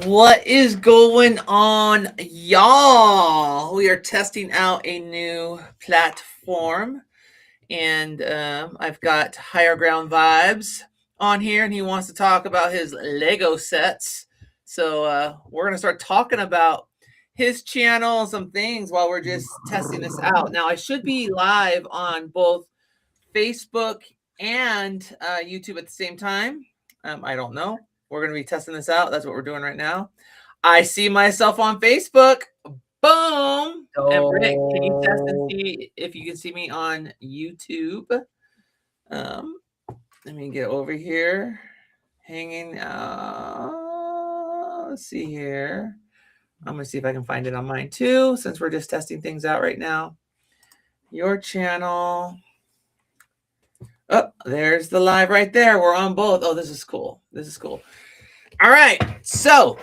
What is going on, y'all? We are testing out a new platform, and I've got Higher Ground Vibes on here, and he wants to talk about his Lego sets. So we're gonna start talking about his channel and some things while we're just testing this out. Now, I should be live on both Facebook and YouTube at the same time. I don't know. We're going to be testing this out. That's what we're doing right now. I see myself on Facebook. Boom. And Britt, can you test and see if you can see me on YouTube? Let me get over here. Hanging out. Let's see here. I'm going to see if I can find it on mine too, since we're just testing things out right now. Your channel. Oh, there's the live right there. We're on both. Oh, this is cool. This is cool. All right. So,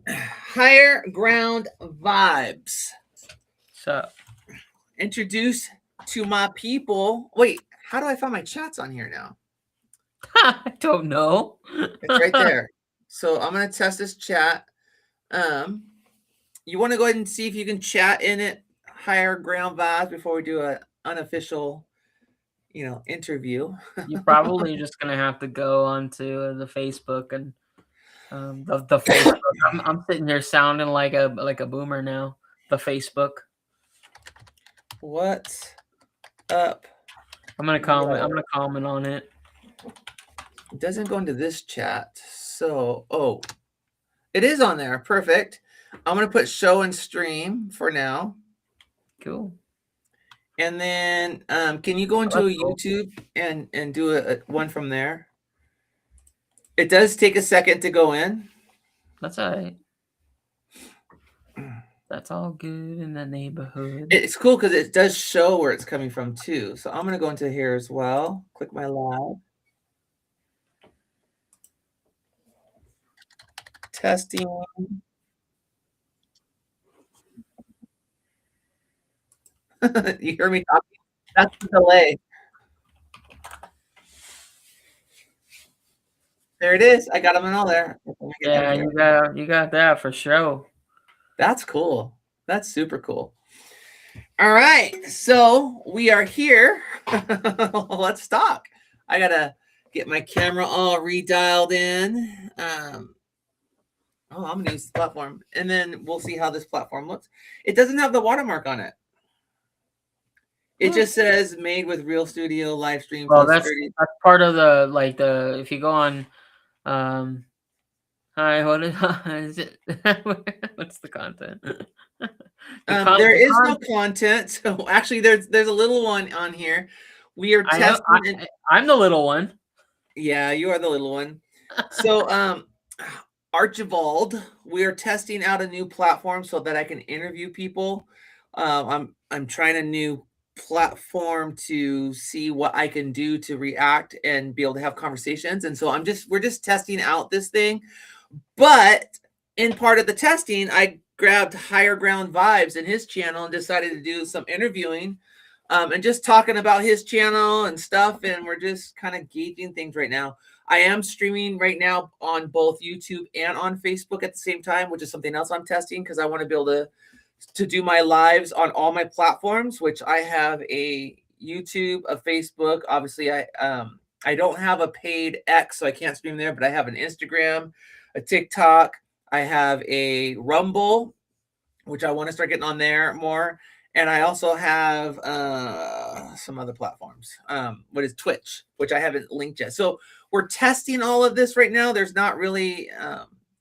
Higher Ground Vibes. So, introduce to my people. Wait, how do I find my chats on here now? I don't know. It's right there. So I'm going to test this chat. You want to go ahead and see if you can chat in it, Higher Ground Vibes, before we do an unofficial interview. You're probably just gonna have to go onto the Facebook and the Facebook. I'm sitting here sounding like a boomer now. The Facebook. What's up? I'm gonna comment. I'm gonna comment on it. It doesn't go into this chat. So, it is on there. Perfect. I'm gonna put show and stream for now. Cool. And then, can you go into YouTube and do a one from there? It does take a second to go in. That's all right. That's all good in the neighborhood. It's cool because it does show where it's coming from too. So I'm going to go into here as well. Click my live. Testing. You hear me talking? That's the delay. There it is. I got them in all there. Yeah, you got that for sure. That's cool. That's super cool. All right, so we are here. Let's talk. I gotta get my camera all redialed in. I'm gonna use the platform, and then we'll see how this platform looks. It doesn't have the watermark on it. It just says made with Real Studio live stream. Well, that's part of the if you go on, hi, what is it? What's the content? There is no content. So actually, there's a little one on here. We are testing. I'm the little one. Yeah, you are the little one. So, Archibald, we are testing out a new platform so that I can interview people. I'm trying a new platform to see what I can do to react and be able to have conversations. And so we're just testing out this thing. But in part of the testing, I grabbed Higher Ground Vibes in his channel and decided to do some interviewing and just talking about his channel and stuff. And we're just kind of gauging things right now. I am streaming right now on both YouTube and on Facebook at the same time, which is something else I'm testing because I want to be able to do my lives on all my platforms, which I have a YouTube, a Facebook. Obviously, I don't have a paid X, so I can't stream there, but I have an Instagram, a TikTok. I have a Rumble, which I want to start getting on there more. And I also have some other platforms. What is Twitch, which I haven't linked yet. So we're testing all of this right now. There's not really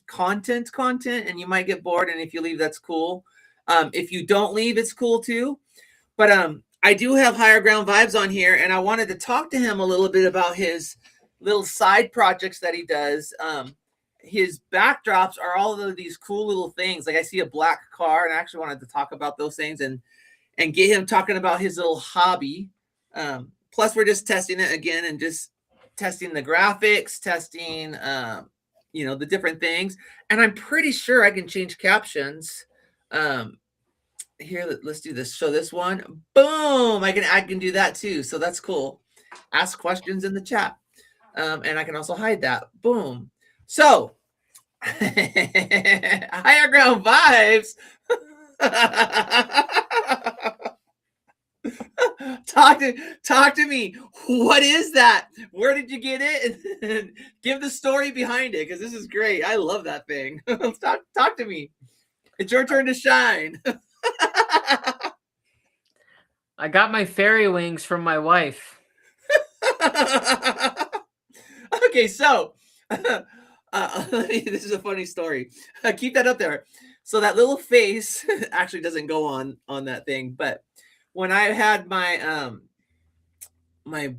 content, and you might get bored. And if you leave, that's cool. If you don't leave, it's cool too. But I do have Higher Ground Vibes on here, and I wanted to talk to him a little bit about his little side projects that he does. His backdrops are all of these cool little things. Like I see a black car, and I actually wanted to talk about those things and get him talking about his little hobby. Plus, we're just testing it again and just testing the graphics, testing, the different things. And I'm pretty sure I can change captions. Here, let's do this. Show this one. Boom! I can do that too. So that's cool. Ask questions in the chat. And I can also hide that. Boom. So Higher ground vibes. talk to me. What is that? Where did you get it? Give the story behind it, because this is great. I love that thing. Talk to me. It's your turn to shine. I got my fairy wings from my wife. Okay, so this is a funny story. Keep that up there. So that little face actually doesn't go on that thing, but when I had my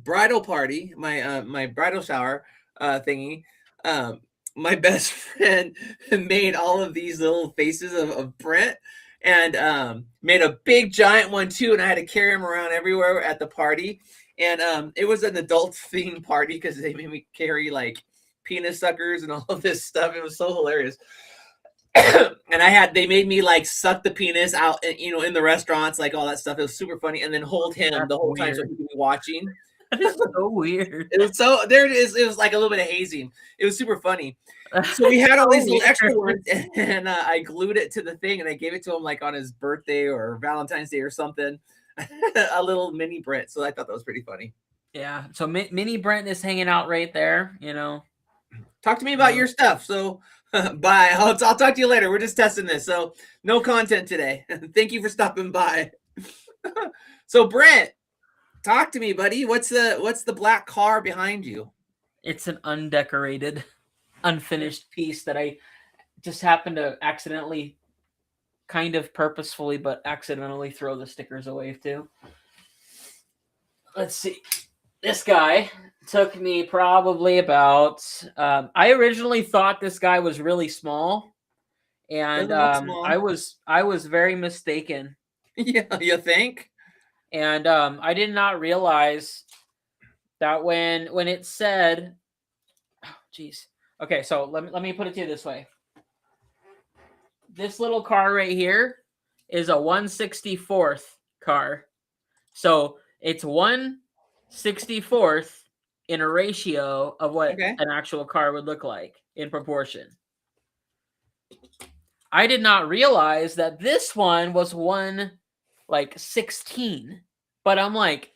bridal party, my bridal shower thingy, um, my best friend made all of these little faces of Brent, and made a big giant one too, and I had to carry him around everywhere at the party. And it was an adult themed party because they made me carry like penis suckers and all of this stuff. It was so hilarious. And they made me like suck the penis out, in the restaurants, like all that stuff. It was super funny, and then hold him That's the whole time so weird. he could be watching. That is so weird. It was so there it is. It was like a little bit of hazing. It was super funny. So we had all these little extra ones, and I glued it to the thing, and I gave it to him like on his birthday or Valentine's Day or something. A little mini Brent. So I thought that was pretty funny. Yeah. So mini Brent is hanging out right there. Talk to me about your stuff. So bye. I'll talk to you later. We're just testing this. So no content today. Thank you for stopping by. So Brent, talk to me, buddy. What's the black car behind you? It's an undecorated, unfinished piece that I just happened to accidentally, kind of purposefully, but accidentally throw the stickers away too. Let's see. This guy took me probably about. I originally thought this guy was really small, and Doesn't look small. I was very mistaken. Yeah, you think? And I did not realize that when it said, oh, geez. Okay, so let me put it to you this way. This little car right here is a 1/64th car. So it's 1/64th in a ratio of what Okay. an actual car would look like in proportion. I did not realize that this one was 1/16. But I'm like,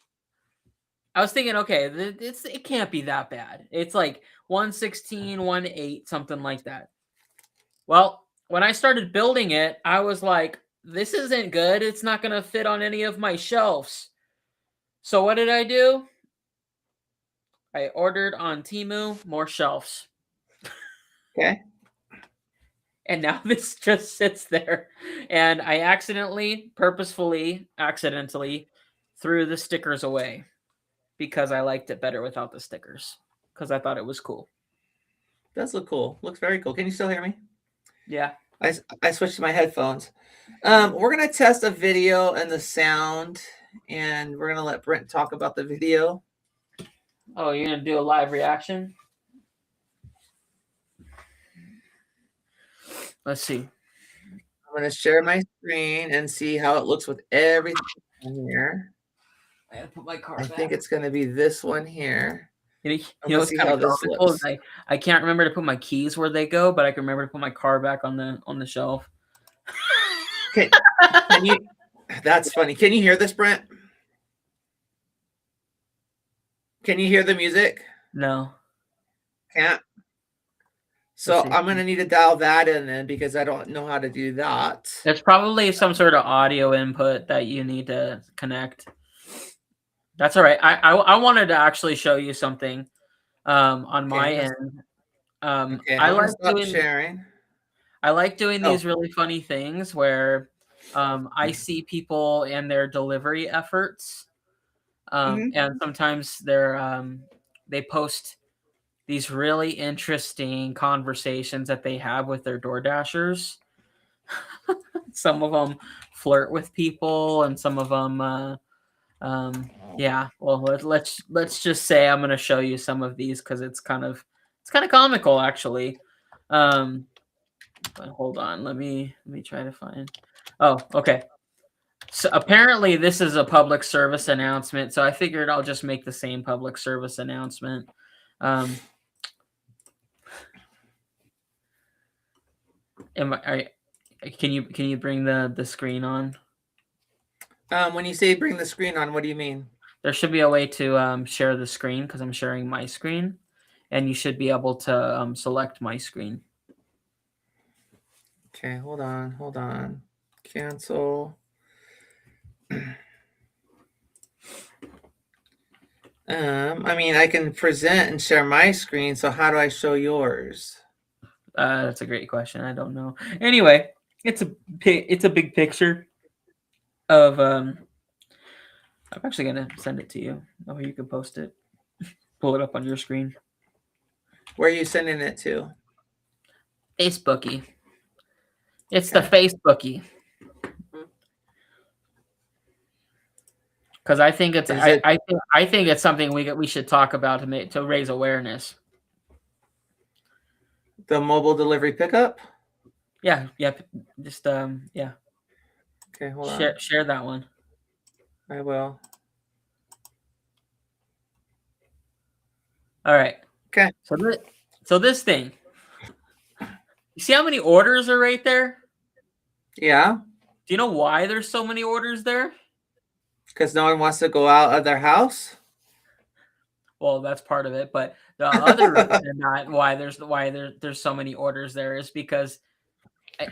I was thinking, okay, it can't be that bad. It's like 1/16, 1/8, something like that. Well, when I started building it, I was like, this isn't good. It's not going to fit on any of my shelves. So what did I do? I ordered on Temu more shelves. Okay. And now this just sits there. And I purposefully, accidentally threw the stickers away because I liked it better without the stickers because I thought it was cool. Does look cool. Looks very cool. Can you still hear me? Yeah. I switched to my headphones. We're gonna test a video and the sound, and we're gonna let Brent talk about the video. Oh, you're gonna do a live reaction? Let's see. I'm gonna share my screen and see how it looks with everything in here. I gotta put my car I back. think it's gonna be this one here. You know what's kind of comical is I can't remember to put my keys where they go, but I can remember to put my car back on the shelf. Okay, that's funny. Can you hear this, Brent? Can you hear the music? No. Can't. So I'm gonna need to dial that in then because I don't know how to do that. There's probably some sort of audio input that you need to connect. That's all right. I wanted to actually show you something on my end. Okay, I like like doing sharing. I like doing these really funny things where I see people and their delivery efforts, and sometimes they post these really interesting conversations that they have with their Door Dashers. Some of them flirt with people, and some of them, yeah. Well, let's just say I'm going to show you some of these because it's kind of comical actually. But hold on, let me try to find. Oh, okay. So apparently this is a public service announcement, so I figured I'll just make the same public service announcement. Can you bring the screen on? When you say bring the screen on, what do you mean? There should be a way to share the screen because I'm sharing my screen, and you should be able to select my screen. Okay, hold on. Cancel. I mean, I can present and share my screen, so how do I show yours? That's a great question. I don't know. Anyway, it's a big picture of I'm actually gonna send it to you. Oh, you can post it. Pull it up on your screen. Where are you sending it to? Facebooky. It's the Facebooky. Because I think it's I think it's something we should talk about to raise awareness. The mobile delivery pickup? Yeah. Just yeah. Okay, hold on. Share that one. I will. All right. Okay. So this thing. You see how many orders are right there? Yeah. Do you know why there's so many orders there? Because no one wants to go out of their house. Well, that's part of it, but the other reason not why there's so many orders there is because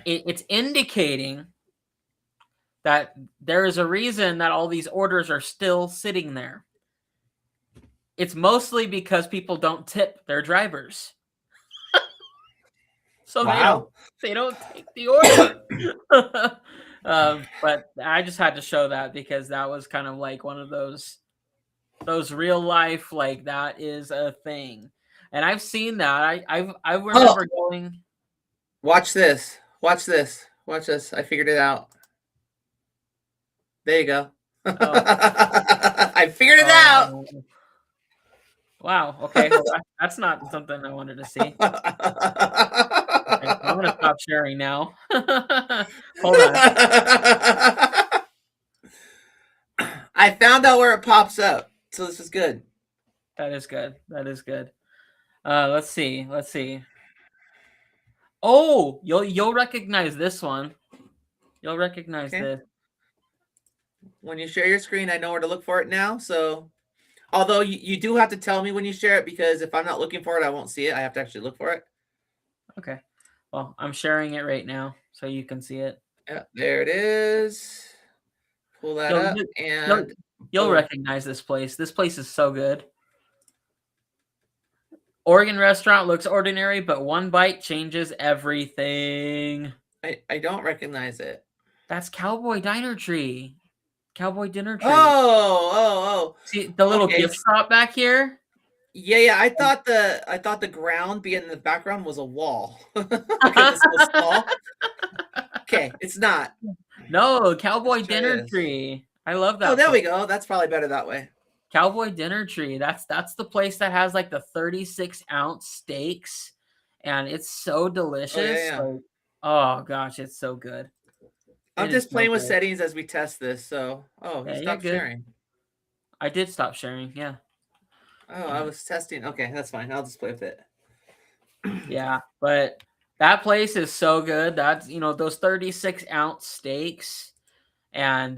it's indicating that there is a reason that all these orders are still sitting there. It's mostly because people don't tip their drivers. So wow. they don't take the order. But I just had to show that because that was kind of like one of those real life, like that is a thing. And I've seen that. I remember going. Watch this. Watch this. Watch this. I figured it out. There you go. Oh. I figured it out. Wow. Okay. Well, that's not something I wanted to see. Okay, I'm going to stop sharing now. Hold on. I found out where it pops up. So this is good. That is good. That is good. Let's see. Oh, you'll recognize this one. You'll recognize this. When you share your screen, I know where to look for it now. So, although you do have to tell me when you share it, because if I'm not looking for it, I won't see it. I have to actually look for it. Okay. Well, I'm sharing it right now so you can see it. Yeah, there it is. Pull that up and you'll recognize this place. This place is so good. Oregon restaurant looks ordinary, but one bite changes everything. I don't recognize it. That's Cowboy Diner Tree. Cowboy Dinner Tree. Oh. See the little gift shop back here? Yeah. I thought the ground being in the background was a wall. Because it's so small. Okay, it's not. No, Cowboy Dinner Tree. I love that. Oh, there we go. That's probably better that way. Cowboy Dinner Tree. That's the place that has like the 36-ounce steaks, and it's so delicious. Oh gosh, it's so good. I'm just playing with settings as we test this. So, stop sharing. I did stop sharing. Yeah. Oh, I was testing. Okay, that's fine. I'll just play with it. Yeah, but that place is so good. That's those 36-ounce steaks. And,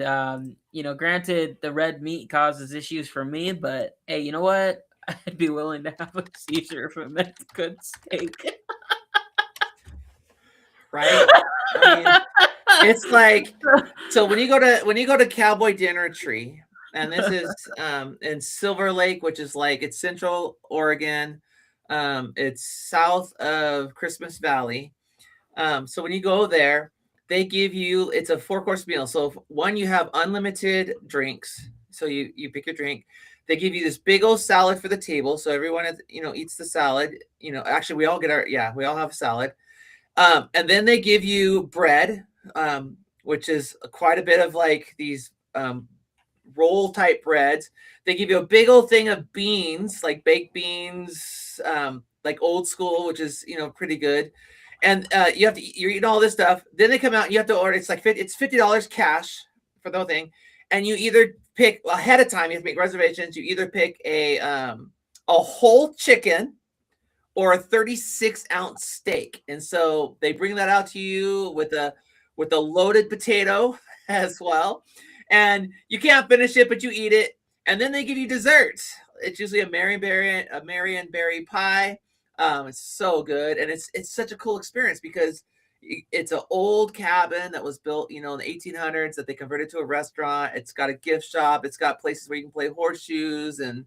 granted, the red meat causes issues for me, but hey, you know what? I'd be willing to have a seizure if it meant good steak. Right? I mean, it's like, so when you go to Cowboy Dinner Tree, and this is in Silver Lake, which is like, it's Central Oregon. It's south of Christmas Valley. So when you go there, they give you, it's a 4-course meal. So one, you have unlimited drinks. So you pick your drink. They give you this big old salad for the table. So everyone, eats the salad. Actually we all have a salad. And then they give you bread, which is quite a bit of like these roll type breads. They give you a big old thing of beans, like baked beans, like old school, which is, pretty good. And you're eating all this stuff. Then they come out and you have to order. It's like it's $50 cash for the whole thing. And you either pick ahead of time, you have to make reservations. You either pick a whole chicken, or a 36-ounce steak. And so they bring that out to you with a loaded potato as well. And you can't finish it, but you eat it. And then they give you dessert. It's usually a Marionberry pie. It's so good, and it's such a cool experience because it's an old cabin that was built, in the 1800s that they converted to a restaurant. It's got a gift shop. It's got places where you can play horseshoes and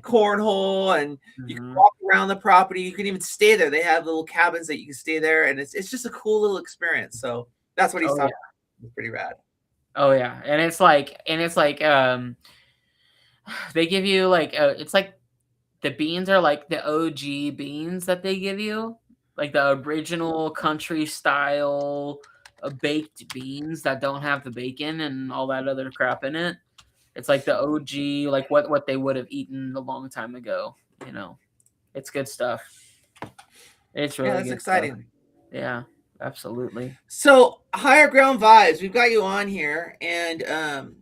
cornhole, and you can walk around the property. You can even stay there. They have little cabins that you can stay there, and it's just a cool little experience. So that's what he's talking about. It's pretty rad. Oh yeah, and it's like they give you like it's like the beans are like the OG beans that they give you, like the original country style baked beans that don't have the bacon and all that other crap in it. It's like the OG, like what they would have eaten a long time ago. It's good stuff. It's really that's good exciting. Stuff. Yeah, absolutely. So Higher Ground Vibes, we've got you on here, and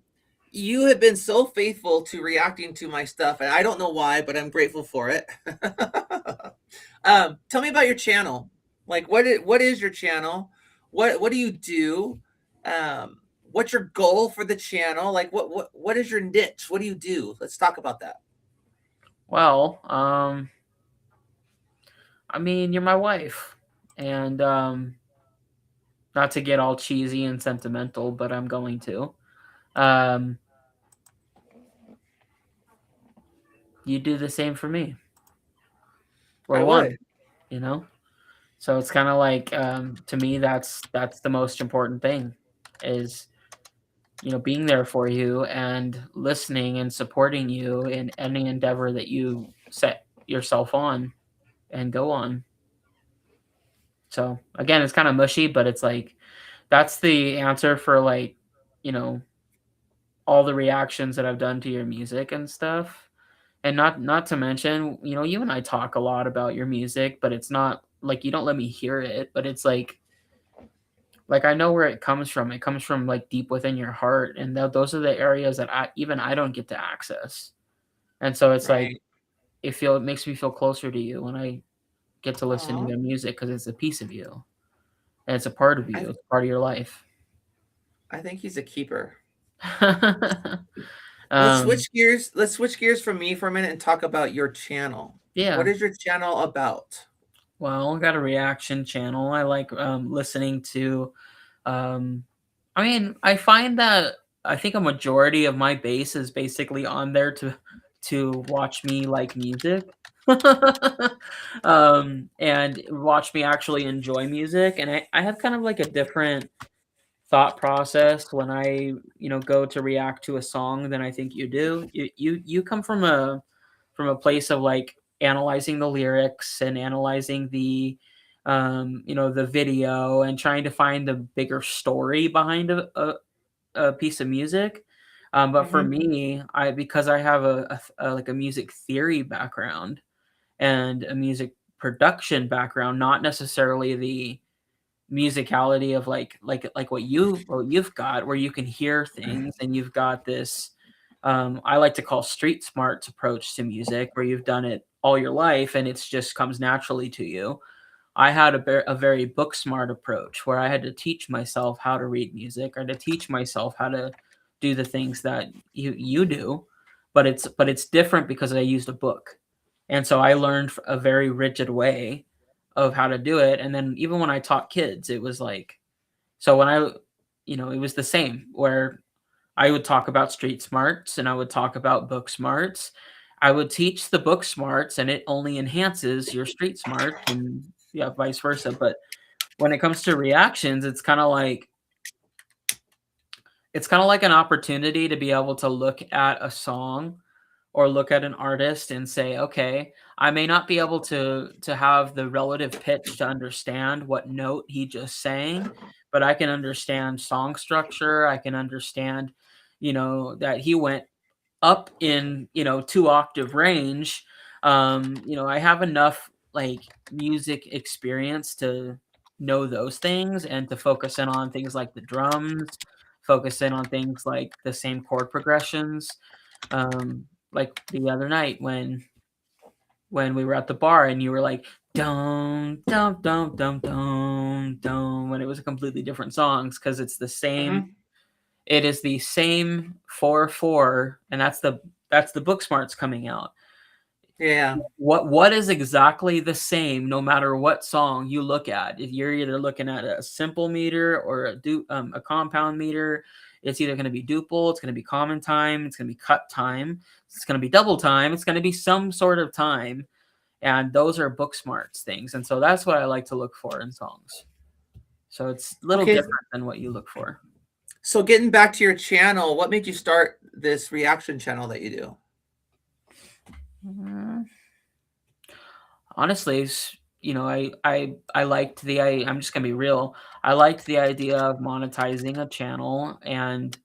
you have been so faithful to reacting to my stuff, and I don't know why, but I'm grateful for it. Tell me about your channel. Like, what is your channel? What do you do? What's your goal for the channel? Like, what is your niche? What do you do? Let's talk about that. Well, I mean, you're my wife, and not to get all cheesy and sentimental, but I'm going to. You do the same for me. We're one, So it's kind of like, to me, that's the most important thing, is being there for you and listening and supporting you in any endeavor that you set yourself on and go on. So again, it's kind of mushy, but it's like that's the answer for like all the reactions that I've done to your music and stuff. And not to mention, you and I talk a lot about your music, but it's not like you don't let me hear it, but it's like I know where it comes from. It comes from like deep within your heart, and those are the areas that I don't get to access. And so it's Right. like it makes me feel closer to you when I get to listen to your music, because it's a piece of you, and it's a part of you. It's part of your life. I think he's a keeper. Let's switch gears. Let's switch gears from me for a minute and talk about your channel. Yeah. What is your channel about? Well, I got a reaction channel. I like listening to. I mean, I find that I think a majority of my base is basically on there to watch me like music, and watch me actually enjoy music. And I have kind of like a different thought process when I go to react to a song than I think you do. You come from a place of like analyzing the lyrics and analyzing the the video and trying to find the bigger story behind a piece of music. But for me, because I have a like a music theory background and a music production background, not necessarily the musicality of like what you've got, where you can hear things and you've got this I like to call street smarts approach to music, where you've done it all your life and it's just comes naturally to you. I had a very book smart approach, where I had to teach myself how to read music, or to teach myself how to do the things that you do, but it's different because I used a book. And so I learned a very rigid way of how to do it. And then even when I taught kids, it was like, so when it was the same, where I would talk about street smarts and I would talk about book smarts. I would teach the book smarts and it only enhances your street smarts, and yeah, vice versa. But when it comes to reactions, it's kind of like an opportunity to be able to look at a song or look at an artist and say, okay, I may not be able to have the relative pitch to understand what note he just sang, but I can understand song structure. I can understand, that he went up in 2-octave range. I have enough like music experience to know those things and to focus in on things like the drums, focus in on things like the same chord progressions. Like the other night when when we were at the bar and you were like, dum, dum, dum, dum, dum, dum, when it was a completely different songs, because it's the same. Mhm. It is the same 4/4, and that's the book smarts coming out. Yeah. What is exactly the same no matter what song you look at? If you're either looking at a simple meter or a compound meter, it's either going to be duple, it's going to be common time, it's going to be cut time, it's going to be double time, it's going to be some sort of time, and those are book smarts things, and so that's what I like to look for in songs. So it's a little Okay. different than what you look for. So getting back to your channel, what made you start this reaction channel that you do? Honestly, I liked I'm just gonna be real. I liked the idea of monetizing a channel, and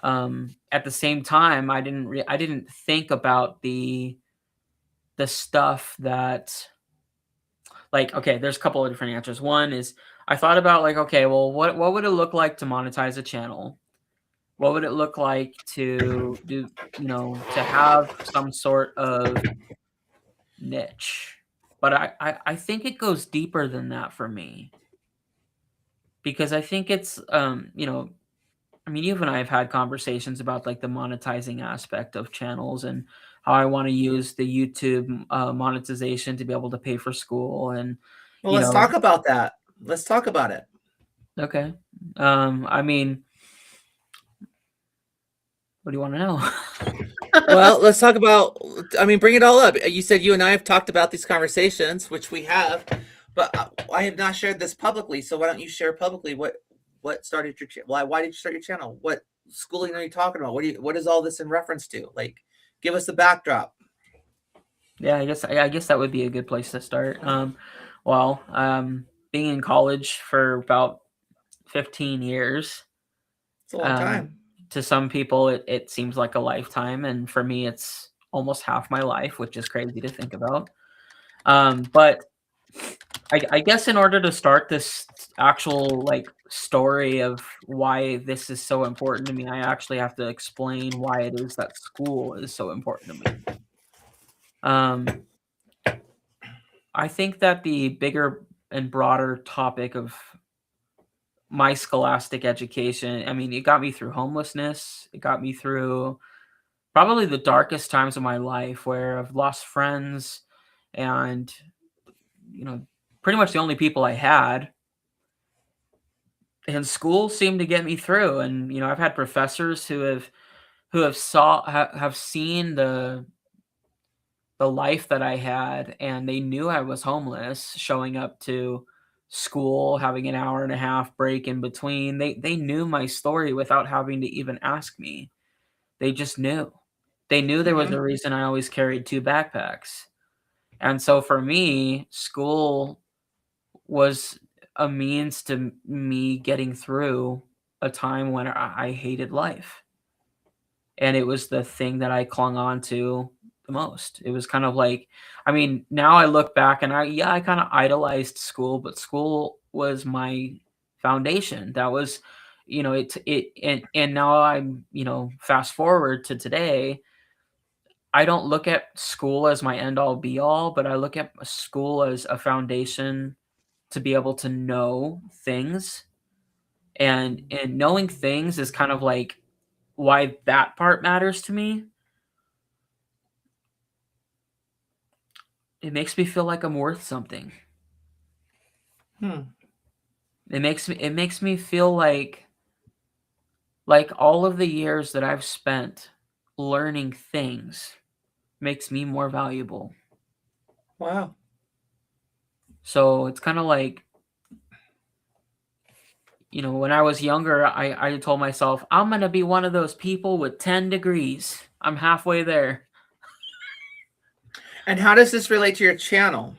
at the same time, I didn't think about the stuff that, like, okay, there's a couple of different answers. One is I thought about, like, okay, well, what would it look like to monetize a channel? What would it look like to do, to have some sort of niche? But I think it goes deeper than that for me, because I think it's, I mean, you and I have had conversations about, like, the monetizing aspect of channels and how I want to use the YouTube monetization to be able to pay for school, and Well, let's talk about that. Let's talk about it. okay. I mean, what do you want to know? Well, let's talk about, I mean, bring it all up. You said you and I have talked about these conversations, which we have, but I have not shared this publicly. So why don't you share publicly what started your channel? Why did you start your channel? What schooling are you talking about? What is all this in reference to? Like, give us the backdrop. Yeah, I guess that would be a good place to start. Well, being in college for about 15 years, It's a long time. to some people it seems like a lifetime, and for me it's almost half my life, which is crazy to think about. But I guess in order to start this actual, like, story of why this is so important to me, I actually have to explain why it is that school is so important to me. I think that the bigger and broader topic of my scholastic education, I mean, it got me through homelessness. It got me through probably the darkest times of my life, where I've lost friends and, pretty much the only people I had. And school seemed to get me through. And, I've had professors who have seen the life that I had, and they knew I was homeless, showing up to school, having an hour and a half break in between. They knew my story without having to even ask me. They just knew. They knew there was Hmm. a reason I always carried 2 backpacks. And so for me, school was a means to me getting through a time when I hated life. And it was the thing that I clung on to the most. It was kind of like, I mean, now I look back and I kind of idolized school, but school was my foundation. That was, and now I'm, fast forward to today, I don't look at school as my end all be all, but I look at school as a foundation to be able to know things. And knowing things is kind of like why that part matters to me. It makes me feel like I'm worth something. Hmm. It makes me feel like all of the years that I've spent learning things makes me more valuable. Wow. So it's kind of like, when I was younger, I told myself, I'm going to be one of those people with 10 degrees. I'm halfway there. And how does this relate to your channel?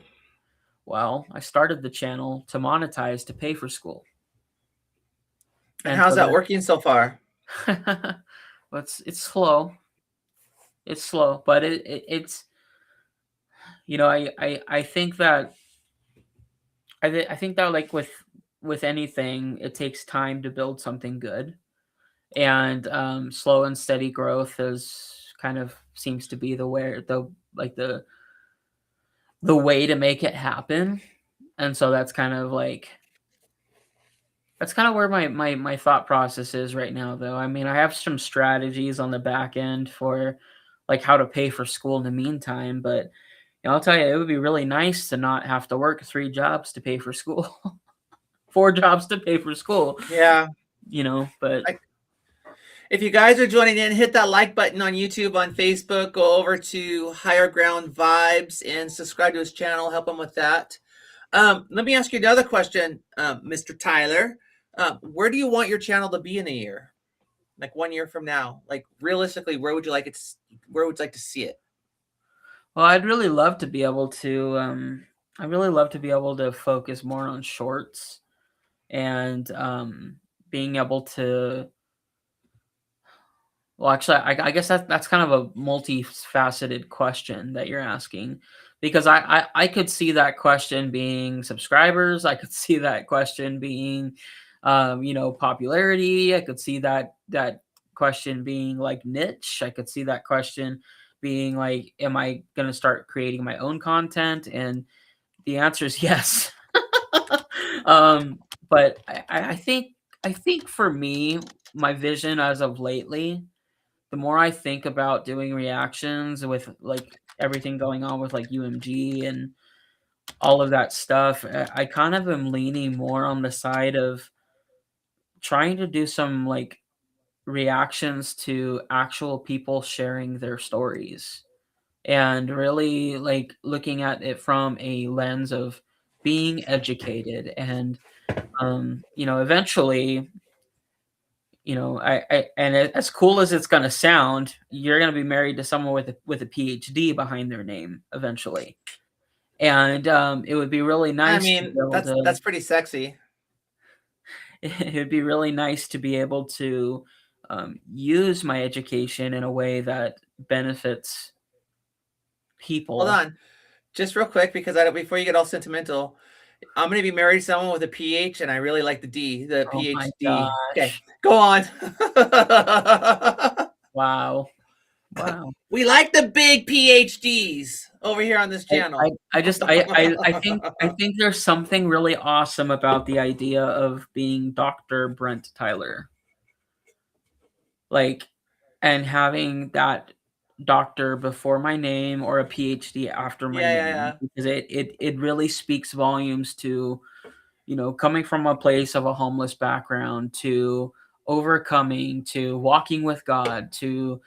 Well, I started the channel to monetize to pay for school. And And how's so that working so far? well, it's slow. It's slow, but it's, I think that I think that, like, with anything, it takes time to build something good, and slow and steady growth is kind of seems to be the, where the, like, the way to make it happen. And so that's kind of where my thought process is right now, though. I mean, I have some strategies on the back end for like how to pay for school in the meantime, but I'll tell you, it would be really nice to not have to work 3 jobs to pay for school. 4 jobs to pay for school. Yeah. But if you guys are joining in, hit that like button on YouTube, on Facebook, go over to Higher Ground Vibes and subscribe to his channel. Help him with that. Let me ask you another question, Mr. Tyler. Where do you want your channel to be in a year? Like 1 year from now? Like realistically, where would you like to see it? Well, I'd really love to be able to focus more on shorts and being able to. Well, actually, I guess that's kind of a multifaceted question that you're asking, because I could see that question being subscribers. I could see that question being, popularity. I could see that question being like niche. I could see that question being like, am I going to start creating my own content? And the answer is yes. But I think for me, my vision as of lately, the more I think about doing reactions with like everything going on with like UMG and all of that stuff, I kind of am leaning more on the side of trying to do some like reactions to actual people sharing their stories, and really like looking at it from a lens of being educated. And eventually, and as cool as it's going to sound, you're going to be married to someone with a PhD behind their name eventually. And it would be really nice. I mean, that's pretty sexy. It would be really nice to be able to use my education in a way that benefits people. Hold on, just real quick, because before you get all sentimental, I'm going to be married to someone with a PH, and I really like the D, the Oh PhD. my gosh. Okay, go on. Wow. We like the big PhDs over here on this channel. I think there's something really awesome about the idea of being Dr. Brent Tyler. Like, and having that doctor before my name or a PhD after my name. Because it really speaks volumes to, coming from a place of a homeless background, to overcoming, to walking with God, to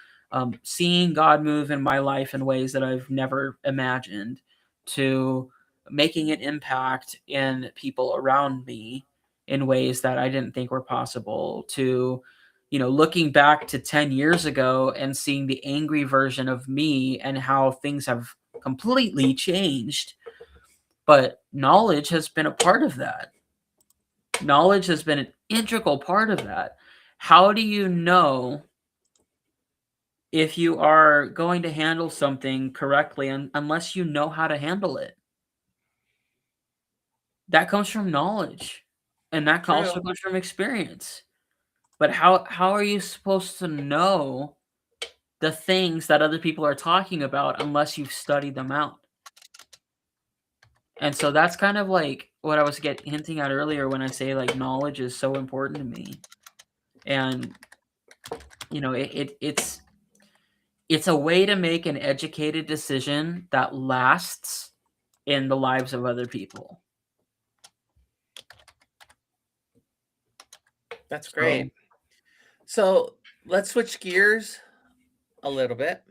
seeing God move in my life in ways that I've never imagined, to making an impact in people around me in ways that I didn't think were possible, to looking back to 10 years ago and seeing the angry version of me and how things have completely changed. But knowledge has been a part of that. Knowledge has been an integral part of that. How do you know if you are going to handle something correctly unless you know how to handle it? That comes from knowledge, and that also comes from experience. But how are you supposed to know the things that other people are talking about unless you've studied them out? And so that's kind of like what I was hinting at earlier when I say like knowledge is so important to me. And it's a way to make an educated decision that lasts in the lives of other people. That's great. So let's switch gears a little bit.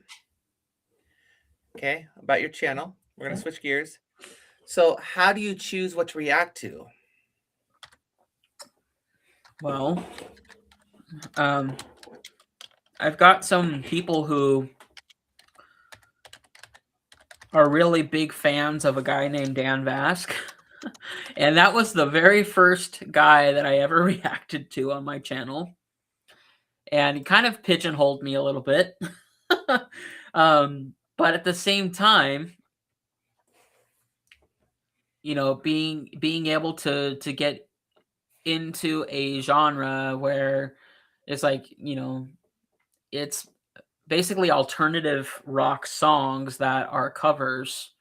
Okay, about your channel. We're going to switch gears. So how do you choose what to react to? Well, I've got some people who are really big fans of a guy named Dan Vasc. And that was the very first guy that I ever reacted to on my channel. And he kind of pigeonholed me a little bit. But at the same time, being able to get into a genre where it's like, it's basically alternative rock songs that are covers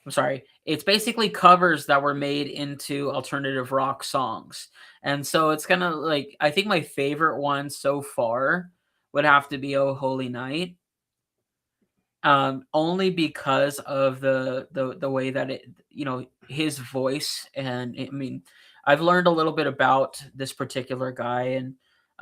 I'm sorry, it's basically covers that were made into alternative rock songs. And so it's kind of like, I think my favorite one so far would have to be Oh Holy Night. Only because of the way that it, his voice. And I mean, I've learned a little bit about this particular guy,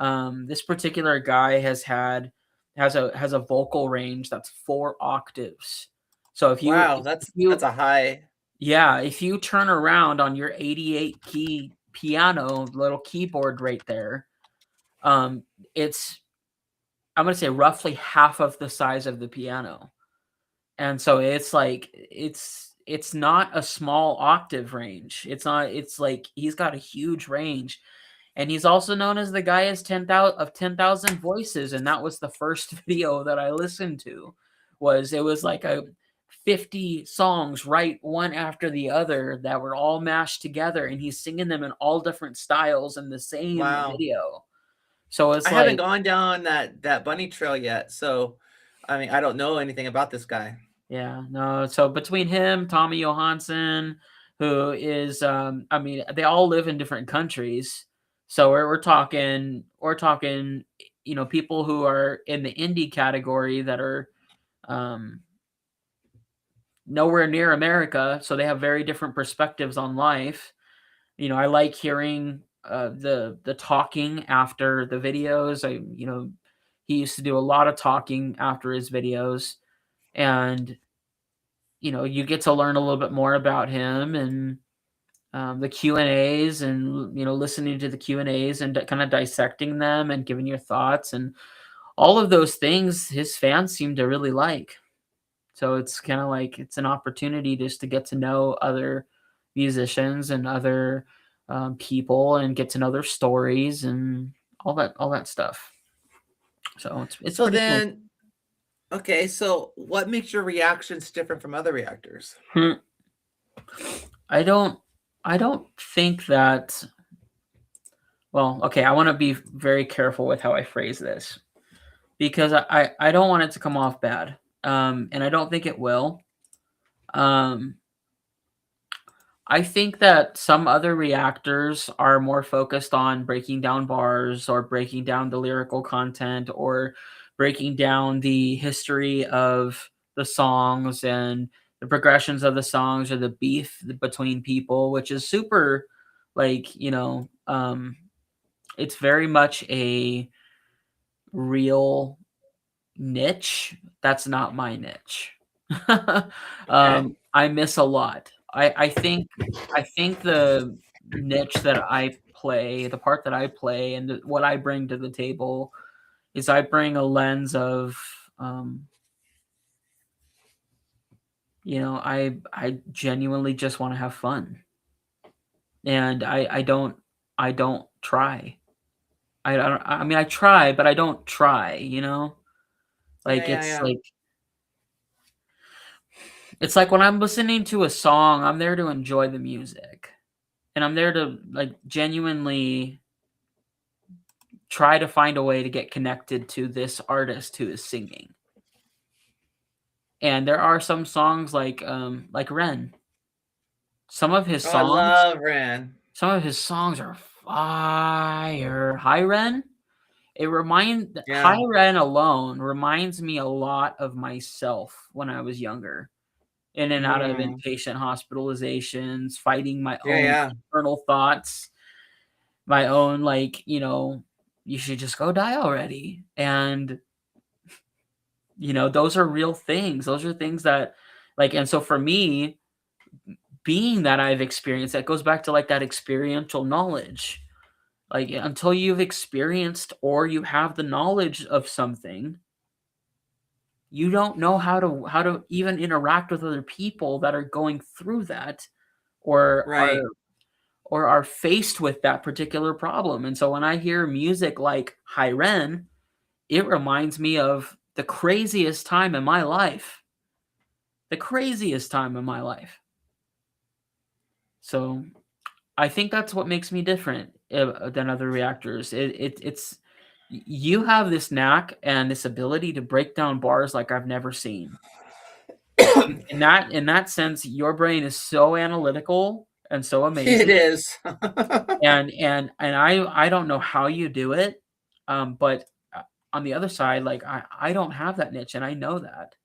and this particular guy has a vocal range that's 4 octaves. So Wow, if you that's a high. yeah, if you turn around on your 88 key piano little keyboard right there, um, it's, I'm gonna say, roughly half of the size of the piano. And so it's like it's not a small octave range. It's not, it's like he's got a huge range. And he's also known as the guy has 10,000 voices, and that was the first video that I listened to. It was like a 50 songs right one after the other that were all mashed together, and he's singing them in all different styles in the same Wow. video. So I it's haven't like, gone down that bunny trail yet, so I mean, I don't know anything about this guy. yeah, no. So between him, Tommy Johansson, who is, I mean, they all live in different countries. So we're talking, people who are in the indie category that are um, nowhere near America. So they have very different perspectives on life. I like hearing the talking after the videos. He used to do a lot of talking after his videos, and you get to learn a little bit more about him, and the Q&As, and listening to the Q&As and kind of dissecting them and giving your thoughts, and all of those things his fans seem to really like. So it's kind of like it's an opportunity just to get to know other musicians and other people, and get to know their stories and all that stuff. So it's So pretty cool. then, okay, so what makes your reactions different from other reactors? I don't I don't think that, well, okay, I want to be very careful with how I phrase this, because I don't want it to come off bad. And I don't think it will. Um I think that some other reactors are more focused on breaking down bars, or breaking down the lyrical content, or breaking down the history of the songs and the progressions of the songs, or the beef between people, which is super, like, it's very much a real niche. That's not my niche. Okay. I miss a lot. I think the niche that I play, the part that I play, and what I bring to the table is I bring a lens of, um, I genuinely just want to have fun, and I don't try. I mean, I try, but I don't try. Yeah, Like yeah, it's yeah. like it's like when I'm listening to a song, I'm there to enjoy the music. And I'm there to, like, genuinely try to find a way to get connected to this artist who is singing. And there are some songs like Ren. Some of his Oh, I songs love Ren. some of his songs are fire. High Ren, High Yeah. Ren alone reminds me a lot of myself when I was younger, in and out of Mm. inpatient hospitalizations, fighting my Yeah, own yeah. internal thoughts, my own, like, you should just go die already. And, those are real things. Those are things that, like, and so for me, being that I've experienced, that goes back to, like, that experiential knowledge. Like, until you've experienced or you have the knowledge of something, you don't know how to even interact with other people that are going through that, or Right. are faced with that particular problem. And so when I hear music like Hyren, it reminds me of the craziest time in my life. The craziest time in my life. So I think that's what makes me different than other reactors. It's you have this knack and this ability to break down bars like I've never seen. In that sense, your brain is so analytical and so It amazing. is. And I don't know how you do it, but on the other side, like I don't have that niche, and I know that.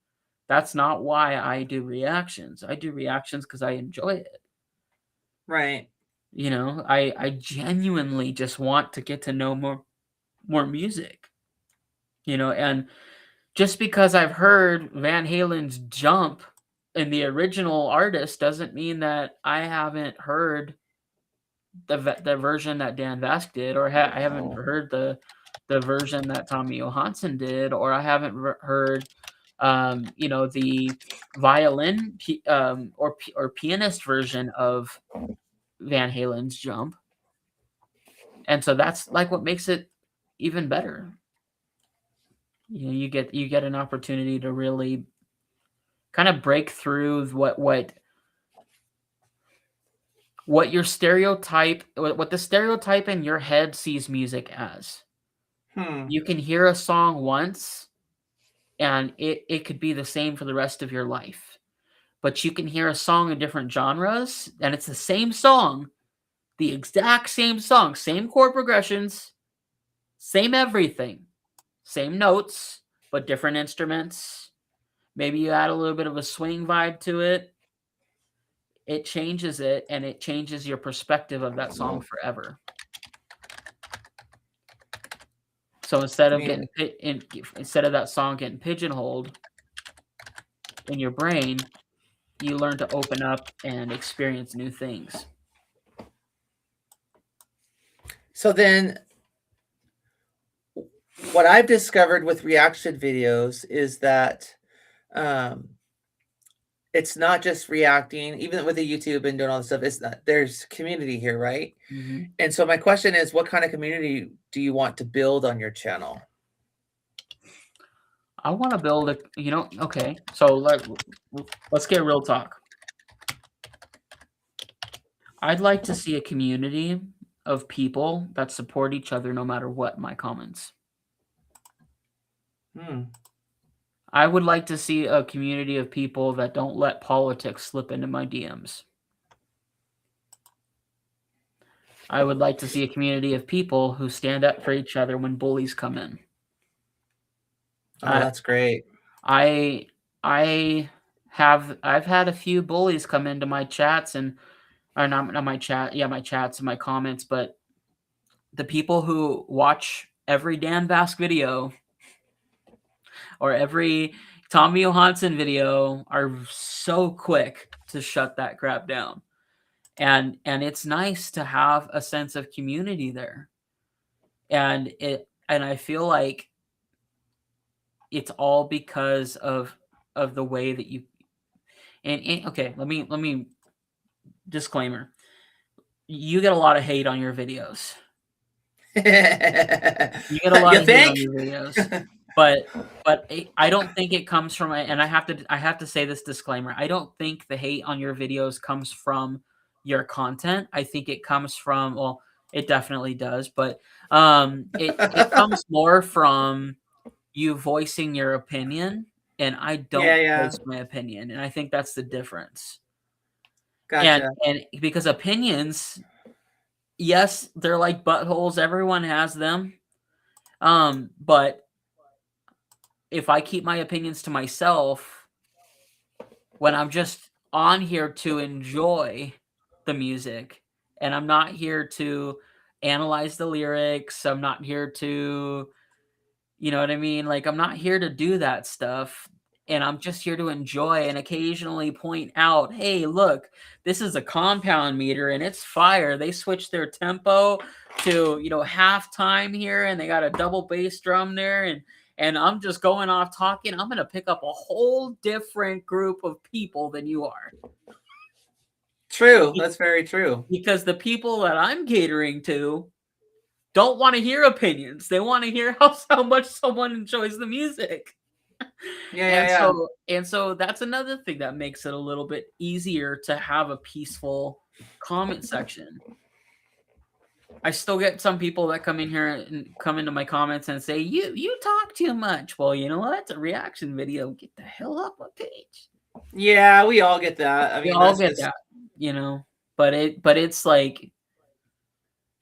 That's not why I do reactions. I do reactions because I enjoy it. Right. You know, I genuinely just want to get to know more music. You know, and just because I've heard Van Halen's Jump and the original artist doesn't mean that I haven't heard the version that Dan Vasc did, or I haven't heard the version that Tommy Johansson did, or I haven't heard you know, the violin or pianist version of Van Halen's Jump. And so that's like what makes it even better. You know, you get an opportunity to really kind of break through what your stereotype, what the stereotype in your head sees music as. You can hear a song once and it could be the same for the rest of your life. But you can hear a song in different genres and it's the same song, the exact same song, same chord progressions, same everything, same notes, but different instruments. Maybe you add a little bit of a swing vibe to it. It changes it, and it changes your perspective of that song forever. So instead of instead of that song getting pigeonholed in your brain, you learn to open up and experience new things. So then what I've discovered with reaction videos is that it's not just reacting, even with the YouTube and doing all this stuff, it's not, there's community here, right? Mm-hmm. And so my question is, what kind of community do you want to build on your channel? I want to build a, you know, okay, so let's get real talk. I'd like to see a community of people that support each other no matter what my comments. I would like to see a community of people that don't let politics slip into my DMs. I would like to see a community of people who stand up for each other when bullies come in. Oh, that's great. I've had a few bullies come into my chats or not my chat, yeah, my chats and my comments, but the people who watch every Dan Vasc video or every Tommy Johansson video are so quick to shut that crap down. And it's nice to have a sense of community there. And I feel like it's all because of the way that you and okay, let me disclaimer. You get a lot of hate on your videos. You get a lot of hate on your videos. But I don't think it comes from, and I have to say this disclaimer. I don't think the hate on your videos comes from your content. I think it comes from, well, it definitely does, but it comes more from you voicing your opinion, and I don't voice my opinion, and I think that's the difference. Gotcha. And because opinions, yes, they're like buttholes. Everyone has them. But if I keep my opinions to myself, when I'm just on here to enjoy the music, and I'm not here to analyze the lyrics, I'm not here to, you know what I mean? Like, I'm not here to do that stuff. And I'm just here to enjoy and occasionally point out, hey, look, this is a compound meter and it's fire. They switched their tempo to, you know, halftime here, and they got a double bass drum there, and I'm just going off talking. I'm going to pick up a whole different group of people than you are. True. That's very true. Because the people that I'm catering to don't want to hear opinions. They want to hear how much someone enjoys the music. And so that's another thing that makes it a little bit easier to have a peaceful comment section. I still get some people that come in here and come into my comments and say, you talk too much. Well, you know what? It's a reaction video. Get the hell off my page. Yeah, we all get that. I We mean, all that's get just that, but it's like,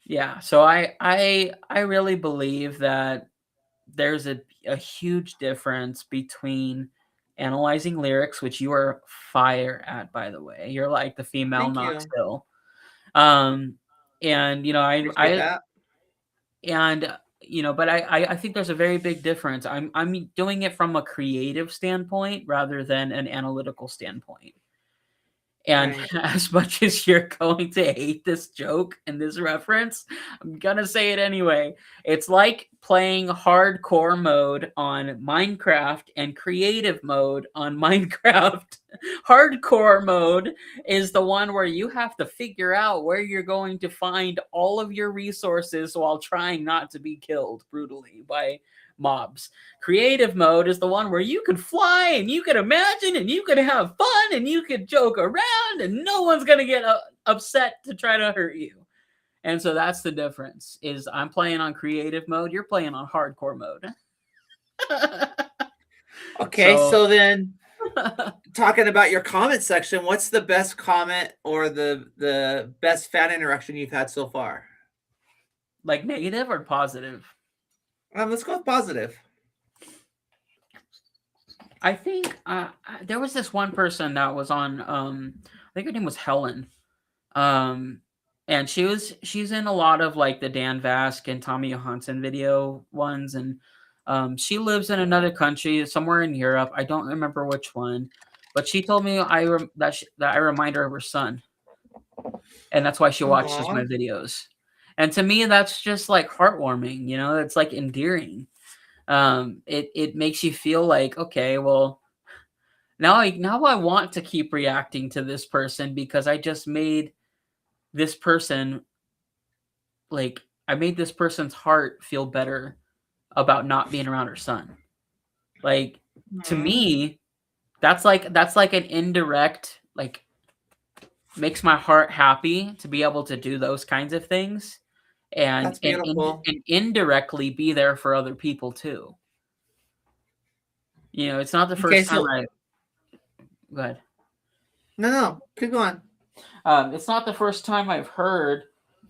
yeah. So I really believe that there's a huge difference between analyzing lyrics, which you are fire at, by the way. You're like the female thank Knox you. Hill. Um, and Appreciate that. and but I think there's a very big difference. I'm doing it from a creative standpoint rather than an analytical standpoint. And Right. as much as you're going to hate this joke and this reference, I'm gonna say it anyway. It's like playing hardcore mode on Minecraft and creative mode on Minecraft. Hardcore mode is the one where you have to figure out where you're going to find all of your resources while trying not to be killed brutally by mobs. Creative mode is the one where you could fly and you could imagine and you could have fun and you could joke around and no one's going to get upset to try to hurt you. And so that's the difference. Is I'm playing on creative mode, you're playing on hardcore mode. Okay, so then talking about your comment section, what's the best comment or the best fan interaction you've had so far? Like negative or positive? Let's go with positive. I think there was this one person that was on. I think her name was Helen. And she's in a lot of like the Dan Vasc and Tommy Johansson video ones, and she lives in another country, somewhere in Europe. I don't remember which one, but she told me that I remind her of her son, and that's why she watches Aww. my videos. And to me, that's just like heartwarming. It's like endearing. It makes you feel like, okay, well, now I want to keep reacting to this person because I just made this person, like, I made this person's heart feel better about not being around her son. Like, to me, that's like an indirect, like, makes my heart happy to be able to do those kinds of things, and That's beautiful. and indirectly be there for other people too. It's not the Okay, first time so I go ahead. no, keep going. It's not the first time I've heard,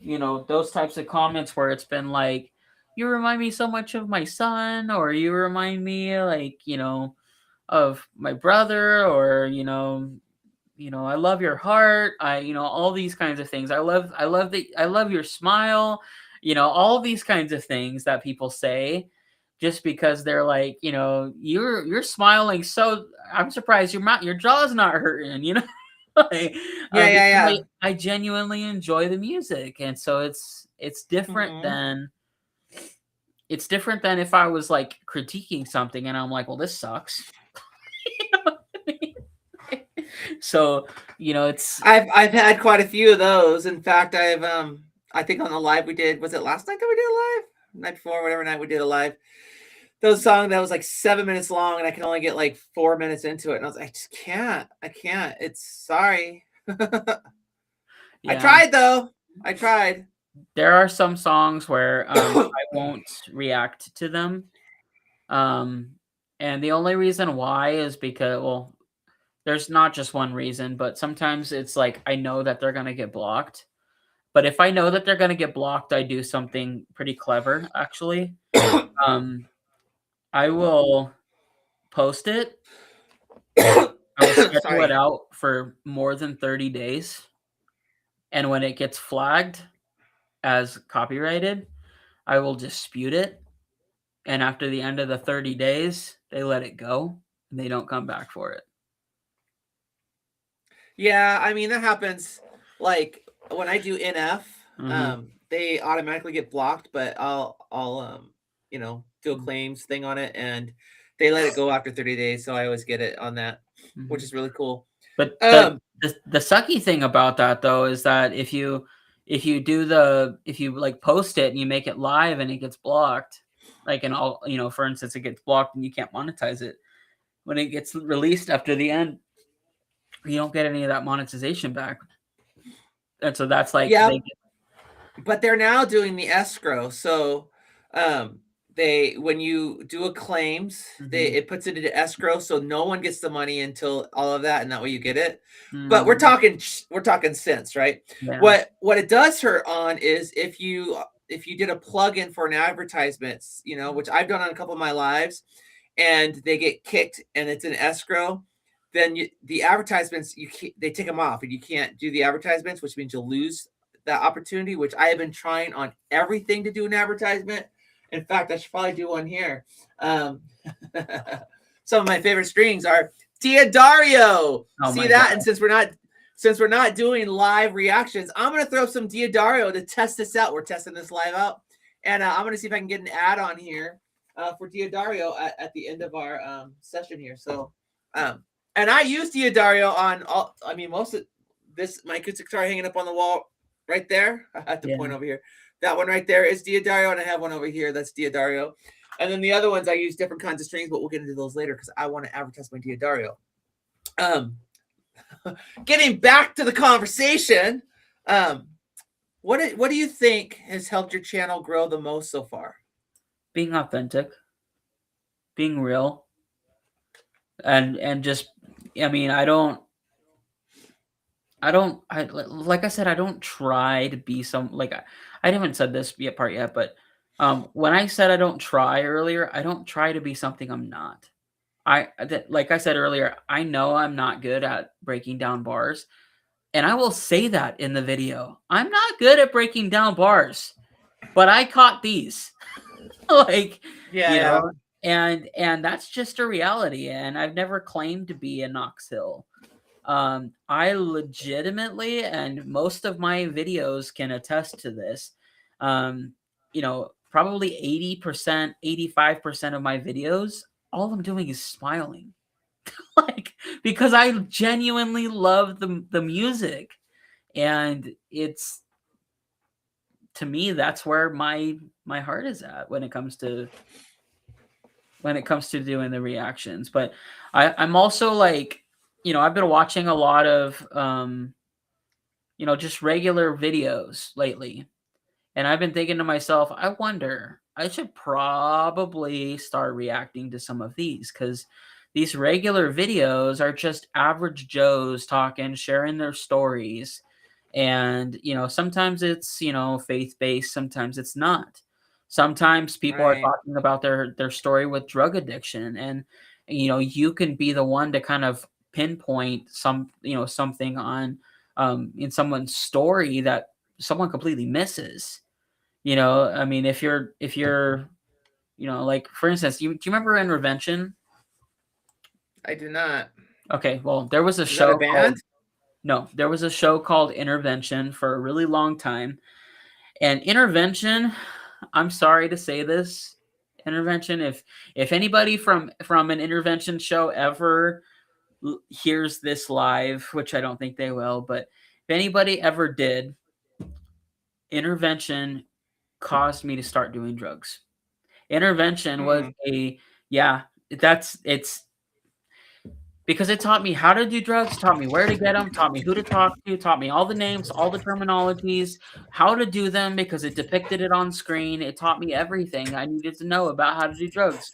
those types of comments where it's been like, you remind me so much of my son, or you remind me like, of my brother, or, I love your heart. All these kinds of things. I love your smile, all these kinds of things that people say just because they're like, you're smiling. So I'm surprised your jaw's not hurting, Like, because Yeah. I genuinely enjoy the music, and so it's different Mhm. than if I was like critiquing something and I'm like, well, this sucks. You know what I mean? So it's I've had quite a few of those. In fact, I think on the live we did, was it last night that we did a live? Night before, whatever night we did a live. There was a song that was like 7 minutes long and I can only get like 4 minutes into it. And I was like, I just can't. I can't. It's sorry. I yeah. tried though. I tried. There are some songs where I won't react to them. And the only reason why is because, well, there's not just one reason, but sometimes it's like I know that they're gonna get blocked. But if I know that they're gonna get blocked, I do something pretty clever, actually. I will post it. I will schedule it out for more than 30 days. And when it gets flagged as copyrighted, I will dispute it. And after the end of the 30 days, they let it go and they don't come back for it. Yeah, I mean that happens. Like when I do NF, Mm-hmm. they automatically get blocked, but I'll do a Mm-hmm. claims thing on it, and they let it go after 30 days. So I always get it on that, which Mm-hmm. is really cool. But the sucky thing about that though is that if you like post it and you make it live and it gets blocked, like in all for instance, it gets blocked and you can't monetize it. When it gets released after the end, you don't get any of that monetization back. And so that's like yeah, but they're now doing the escrow. So when you do a claims, Mhm. it puts it into escrow, so no one gets the money until all of that, and that way you get it. But we're Mm, talking cents, right? yeah. What it does hurt on is if you did a plug-in for an advertisement, which I've done on a couple of my lives, and they get kicked and it's in escrow, then the advertisements they take them off and you can't do the advertisements, which means you'll lose that opportunity. Which I have been trying on everything to do an advertisement. In fact, I should probably do one here. Um, some of my favorite strings are Diodario. Oh See my that? god. And since we're not doing live reactions, I'm gonna throw some Diodario to test this out. We're testing this live out, and I'm gonna see if I can get an ad on here for Diodario at the end of our session here. So, and I use Diodario on all. I mean, most of this my acoustic guitar hanging up on the wall right there. I have to point Yeah. over here. That one right there is Diodario, and I have one over here that's Diodario. And then the other ones I use different kinds of strings, but we'll get into those later because I want to advertise my Diodario. Getting back to the conversation, what do you think has helped your channel grow the most so far? Being authentic, being real, and just, I mean, like I said, I don't try to be I haven't said this yet part yet, but when I said I don't try earlier, I don't try to be something I'm not. Like I said earlier, I know I'm not good at breaking down bars, and I will say that in the video. I'm not good at breaking down bars, but I caught these. Like, Yeah, you yeah. know, and that's just a reality, and I've never claimed to be a Knox Hill. I legitimately, and most of my videos can attest to this, probably 80%, 85% of my videos, all I'm doing is smiling. Like, because I genuinely love the music. And it's, to me, that's where my heart is at when it comes to doing the reactions. But I'm also like, I've been watching a lot of just regular videos lately. And I've been thinking to myself, I wonder, I should probably start reacting to some of these, because these regular videos are just average Joes talking, sharing their stories. And, sometimes it's, faith based, sometimes it's not. Sometimes people are Right. talking about their story with drug addiction. And, you can be the one to kind of pinpoint something on in someone's story that someone completely misses. I mean, if you're, like, for instance, do you remember Intervention? I do not. Okay, well, there was a Is that a show called band? no, there was a show called Intervention for a really long time. And Intervention, I'm sorry to say this, Intervention, if anybody from an Intervention show ever hears this live, which I don't think they will, but if anybody ever did, Intervention caused me to start doing drugs. Intervention was Hmm. yeah, it's because it taught me how to do drugs, taught me where to get them, taught me who to talk to, taught me all the names, all the terminologies, how to do them because it depicted it on screen. It taught me everything I needed to know about how to do drugs.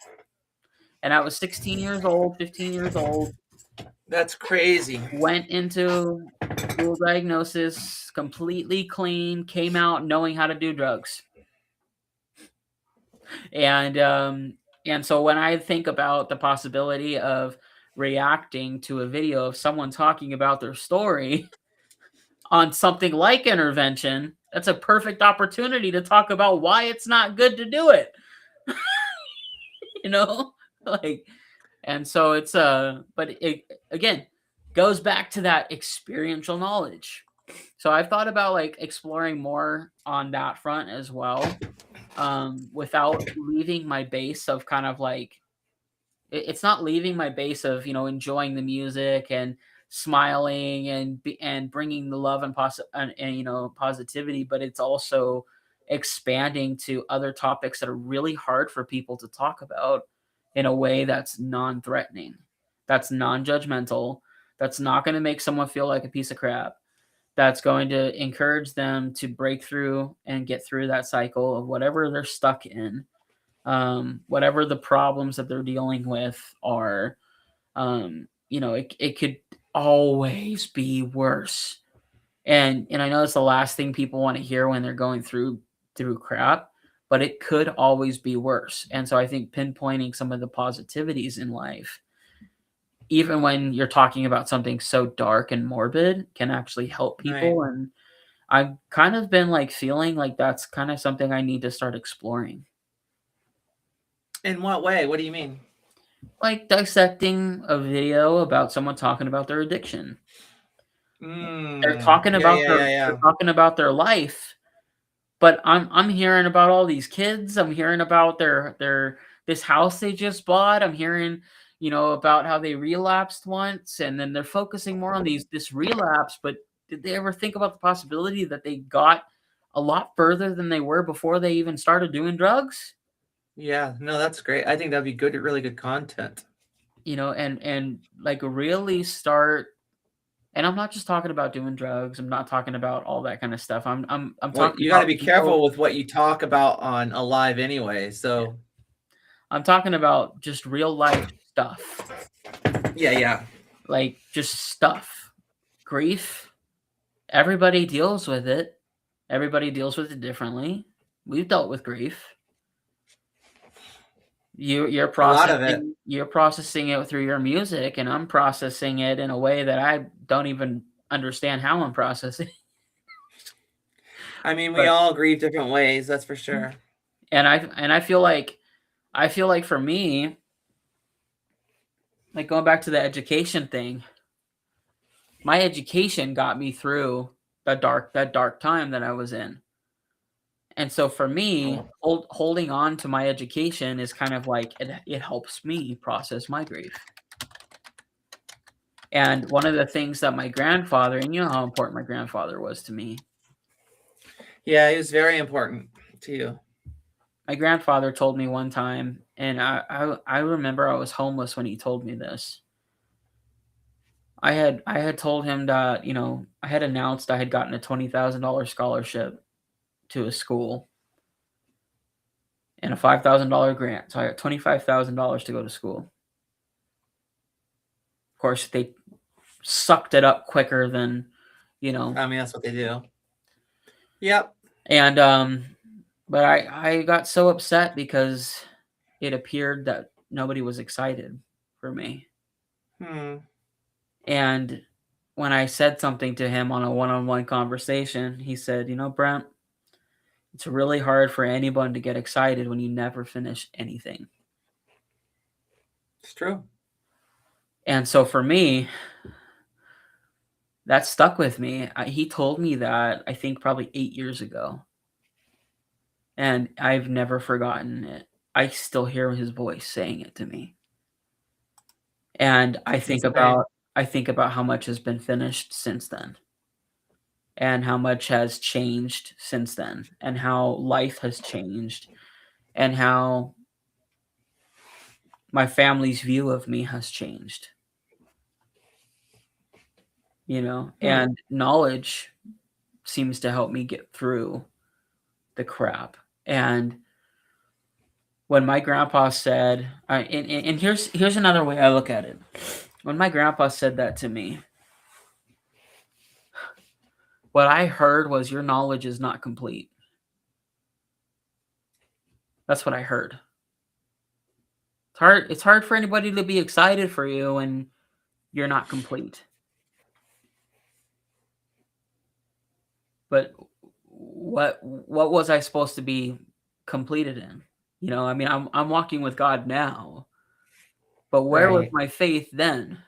And I was 16 years old, 15 years old, That's crazy. went into dual diagnosis, completely clean, came out knowing how to do drugs. And so when I think about the possibility of reacting to a video of someone talking about their story on something like Intervention, that's a perfect opportunity to talk about why it's not good to do it. you know like, and so it's but it again goes back to that experiential knowledge. So I've thought about like exploring more on that front as well, without leaving my base of kind of like, it's not leaving my base of enjoying the music and smiling and bringing the love and positivity, but it's also expanding to other topics that are really hard for people to talk about in a way that's non-threatening, that's non-judgmental, that's not going to make someone feel like a piece of crap, that's going to encourage them to break through and get through that cycle of whatever they're stuck in. whatever the problems that they're dealing with are, it could always be worse. And I know it's the last thing people want to hear when they're going through crap, but it could always be worse. And so I think pinpointing some of the positivities in life, even when you're talking about something so dark and morbid, can actually help people. Right. And I've kind of been like feeling like that's kind of something I need to start exploring. In what way? What do you mean? Like dissecting a video about someone talking about their addiction. They're talking Yeah, about yeah, their yeah, yeah. life, but I'm hearing about all these kids. I'm hearing about their this house they just bought. I'm hearing, about how they relapsed once, and then they're focusing more on this relapse. But did they ever think about the possibility that they got a lot further than they were before they even started doing drugs? Yeah, no, that's great. I think that'd be good, really good content. And like really start. And I'm not just talking about doing drugs. I'm not talking about all that kind of stuff. I'm Well, talking you got to about be careful with what you talk about on a live anyway. So, I'm talking about just real life stuff. yeah. Like just stuff. Grief. Everybody deals with it. Everybody deals with it differently. We've dealt with grief. You're A lot of it. processing it through your music, and I'm processing it in a way that I don't even understand how I'm processing. I mean, we But all grieve different ways, that's for sure. and I feel like for me, like going back to the education thing, my education got me through that dark time that I was in. And so for me, holding on to my education is kind of like it helps me process my grief. And one of the things that my grandfather, and you know how important my grandfather was to me. Yeah, he was very important to you. My grandfather told me one time, and I remember I was homeless when he told me this. I had told him that, I had announced I had gotten a $20,000 scholarship to a school and a $5,000 grant. So I got $25,000 to go to school. Of course, they sucked it up quicker than, I mean, that's what they do. Yep. And but I got so upset because it appeared that nobody was excited for me. And when I said something to him on a one-on-one conversation, he said, Brent, it's really hard for anyone to get excited when you never finish anything. It's true. And so for me, that stuck with me. He told me that, I think, probably 8 years ago. And I've never forgotten it. I still hear his voice saying it to me. And I think about how much has been finished since then. And how much has changed since then. And how life has changed. And how my family's view of me has changed. And knowledge seems to help me get through the crap. And when my grandpa said, and here's another way I look at it. When my grandpa said that to me, what I heard was, your knowledge is not complete. That's what I heard. It's hard for anybody to be excited for you when you're not complete. But what was I supposed to be completed in? I mean, I'm walking with God now, but where was my faith then?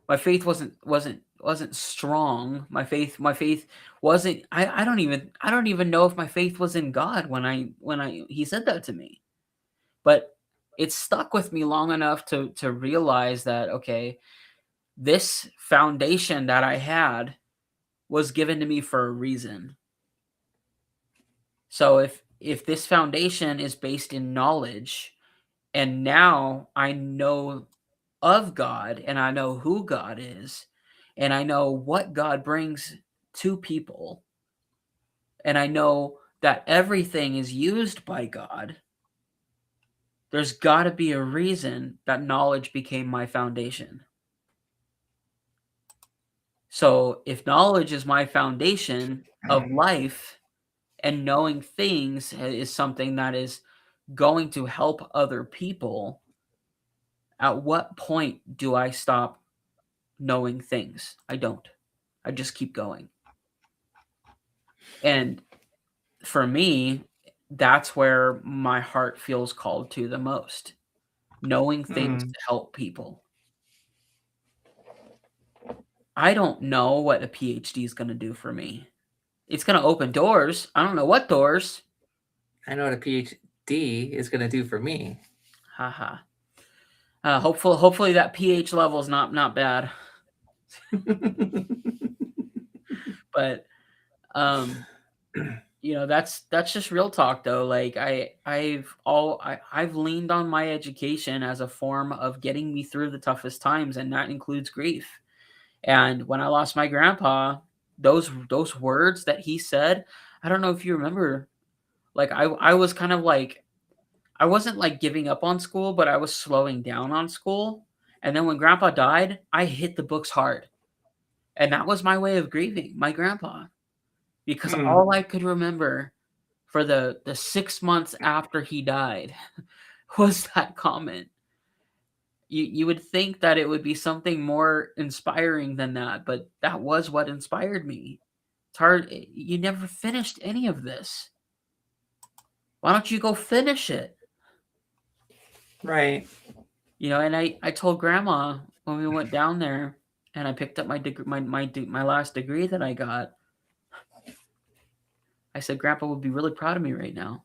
My faith wasn't strong. My faith wasn't. I don't even know if my faith was in God when he said that to me. But it stuck with me long enough to realize that, okay, this foundation that I had was given to me for a reason. So if this foundation is based in knowledge, and now I know of God, and I know who God is, and I know what God brings to people, and I know that everything is used by God, there's got to be a reason that knowledge became my foundation. So if knowledge is my foundation of life, and knowing things is something that is going to help other people, at what point do I stop knowing things? I don't. I just keep going. And for me, that's where my heart feels called to the most. Knowing things to help people. I don't know what a PhD is going to do for me. It's going to open doors. I don't know what doors. I know what a PhD is going to do for me. Haha. Hopefully that pH level is not bad. But you know, that's just real talk though. Like I've leaned on my education as a form of getting me through the toughest times, and that includes grief. And when I lost my grandpa, those words that he said, I don't know if you remember, like I was kind of like, I wasn't like giving up on school, but I was slowing down on school. And then when grandpa died, I hit the books hard. And that was my way of grieving my grandpa. Because all I could remember for the 6 months after he died was that comment. You would think that it would be something more inspiring than that, but that was what inspired me. It's hard. You never finished any of this. Why don't you go finish it? Right. You know, and I told grandma when we went down there and I picked up my last degree that I got. I said, Grandpa would be really proud of me right now.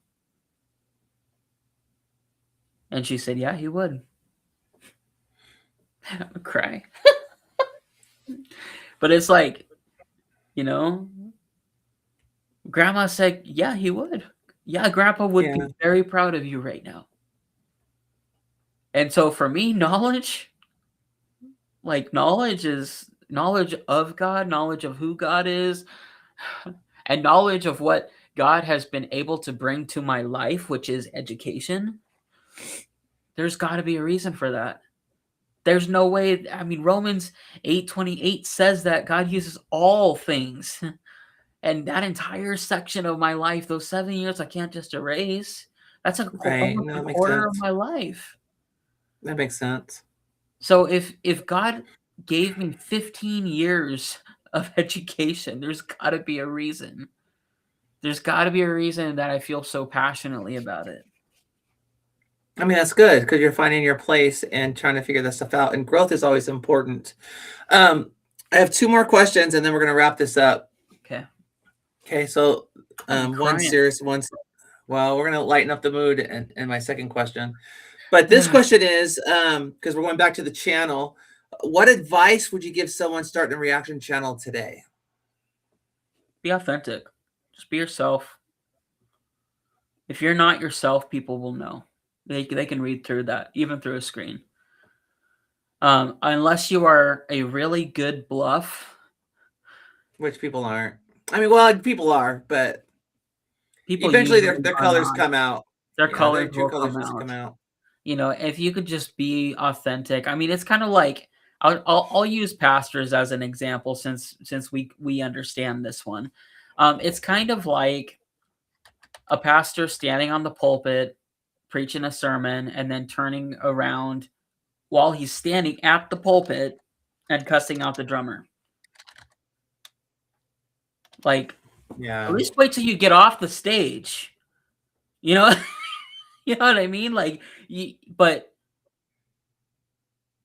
And she said, yeah, he would. I'm gonna cry. But it's like, you know, Grandma said, yeah, he would. Yeah, Grandpa would be very proud of you right now. And so for me, knowledge is knowledge of God, knowledge of who God is, and knowledge of what God has been able to bring to my life, which is education. There's got to be a reason for that. There's no way. I mean, Romans 8:28 says that God uses all things. And that entire section of my life, those 7 years, I can't just erase. That's almost a quarter of my life. That makes sense. So if God gave me 15 years of education, there's got to be a reason. There's got to be a reason that I feel so passionately about it. I mean, that's good because you're finding your place and trying to figure this stuff out. And growth is always important. I have 2 more questions, and then we're going to wrap this up. Okay. Okay. So one serious, one. Well, we're going to lighten up the mood in my second question. But this question is, because we're going back to the channel, what advice would you give someone starting a reaction channel today? Be authentic. Just be yourself. If you're not yourself, people will know. They can read through that, even through a screen. Unless you are a really good bluff. Which people aren't. I mean, well, people are, but people eventually their colors come out. Their colors will come out. You know, if you could just be authentic. I mean, it's kind of like, I'll use pastors as an example since we understand this one. It's kind of like a pastor standing on the pulpit, preaching a sermon, and then turning around while he's standing at the pulpit and cussing out the drummer. Like, at least wait till you get off the stage. You know, you know what I mean? Like,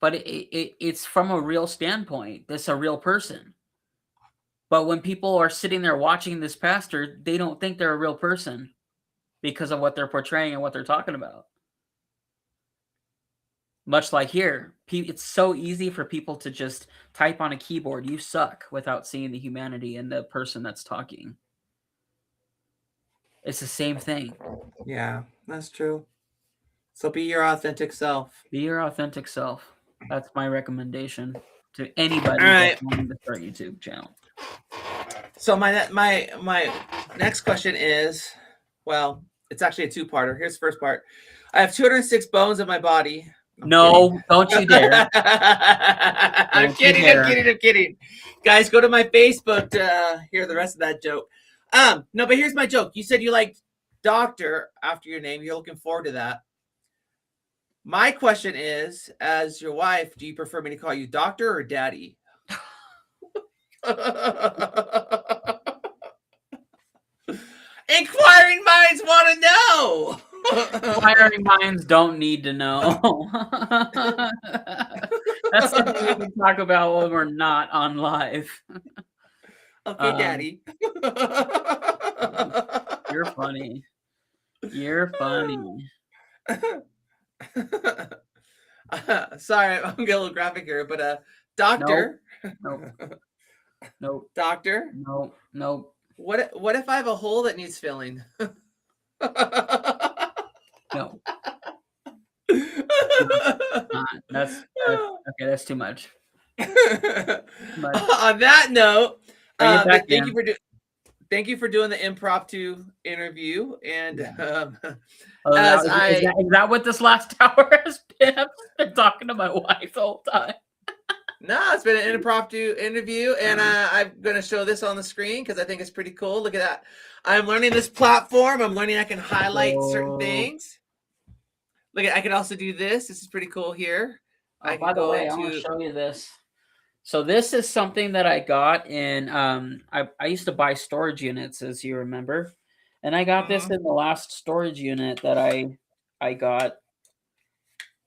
but it's from a real standpoint. That's a real person. But when people are sitting there watching this pastor, they don't think they're a real person because of what they're portraying and what they're talking about. Much like here, it's so easy for people to just type on a keyboard, "You suck," without seeing the humanity in the person that's talking. It's the same thing. Yeah, that's true. So be your authentic self. Be your authentic self. That's my recommendation to anybody that's wanting to start a YouTube channel. So my next question is, well, It's actually a two-parter. Here's the first part. I have 206 bones in my body. No, don't you dare. I'm kidding. Guys, go to my Facebook to hear the rest of that joke. No, but here's my joke. You said you liked doctor after your name. You're looking forward to that. My question is, as your wife, do you prefer me to call you doctor or daddy? Inquiring minds want to know. Inquiring minds don't need to know. That's something we can talk about when we're not on live. Okay, daddy. You're funny. You're funny. Sorry, I'm getting a little graphic here, but doctor. Nope. Doctor. Nope. What if I have a hole that needs filling? No. That's okay. That's too much. On that note, thank you for doing the impromptu interview. And is that what this last hour has been? I've been talking to my wife the whole time. No, it's been an impromptu interview, and I'm going to show this on the screen because I think it's pretty cool. Look at that. I'm learning this platform. I'm learning I can highlight certain things. Look at, I can also do this. This is pretty cool here. By the way, I want to show you this. So this is something that I got in, I used to buy storage units, as you remember. And I got this in the last storage unit that I got.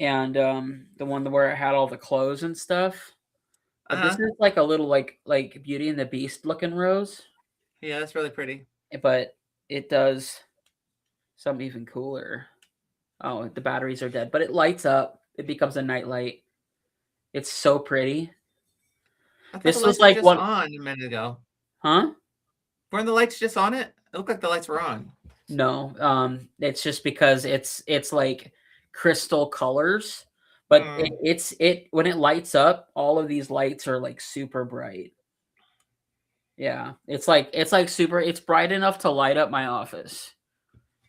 And the one where it had all the clothes and stuff. But this is like a little like Beauty and the Beast looking rose. Yeah, that's really pretty. But it does something even cooler. Oh, the batteries are dead, but it lights up. It becomes a night light. It's so pretty. This was like one on a minute ago. Huh? Weren't the lights just on it? It looked like the lights were on. No, it's just because it's like crystal colors, but it when it lights up, all of these lights are like super bright. Yeah, it's bright enough to light up my office.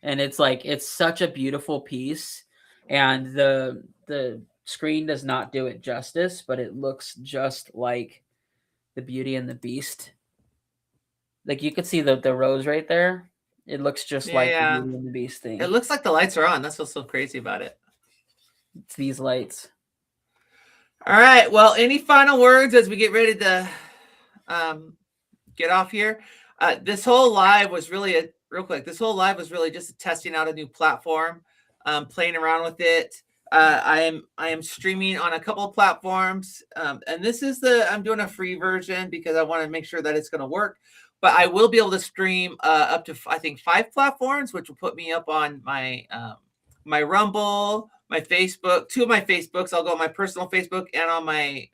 And it's such a beautiful piece, and the screen does not do it justice, but it looks just like the Beauty and the Beast. Like you could see the rose right there. It looks just like the Beauty and the Beast thing. It looks like the lights are on. That's what's so crazy about it. It's these lights. All right. Well, any final words as we get ready to get off here? This whole live was really real quick. This whole live was really just testing out a new platform, playing around with it. I am streaming on a couple of platforms, and this is I'm doing a free version because I want to make sure that it's going to work. But I will be able to stream up to I think 5 platforms, which will put me up on my my Rumble, my Facebook, 2 of my Facebooks. I'll go on my personal Facebook and on my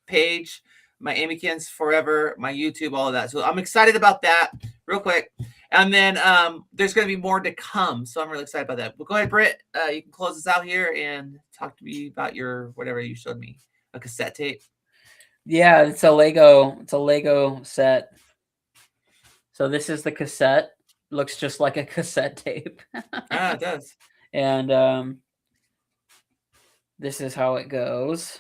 page, my Amykins Forever, my YouTube, all of that. So I'm excited about that. Real quick. And then there's going to be more to come. So I'm really excited about that. But go ahead, Britt. You can close us out here and talk to me about your whatever you showed me, a cassette tape. Yeah, it's a Lego set. So this is the cassette. Looks just like a cassette tape. It does. And this is how it goes.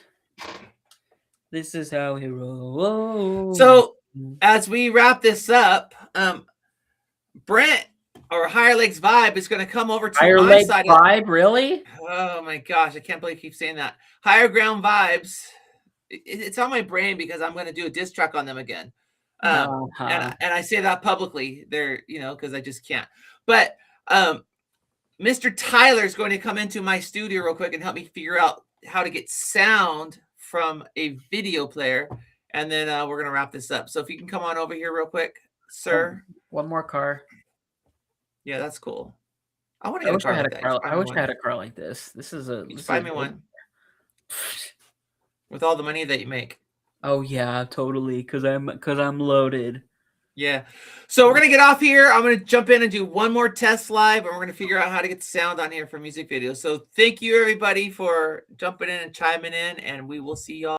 This is how it rolls. So as we wrap this up, Brent or Higher Legs Vibe is going to come over to Higher my Legs side. Vibe, really? Oh my gosh, I can't believe I keep saying that. Higher Ground Vibes. It's on my brain because I'm going to do a diss track on them again. And I say that publicly. They're, because I just can't. But Mr. Tyler is going to come into my studio real quick and help me figure out how to get sound from a video player. And then we're going to wrap this up. So if you can come on over here real quick, sir. One more car. Yeah, that's cool. I want to get a car like that. I wish I had a car like this. This is a. Find me one. With all the money that you make. Oh yeah, totally. Because I'm loaded. Yeah. So we're gonna get off here. I'm gonna jump in and do one more test live, and we're gonna figure out how to get the sound on here for music videos. So thank you everybody for jumping in and chiming in, and we will see y'all.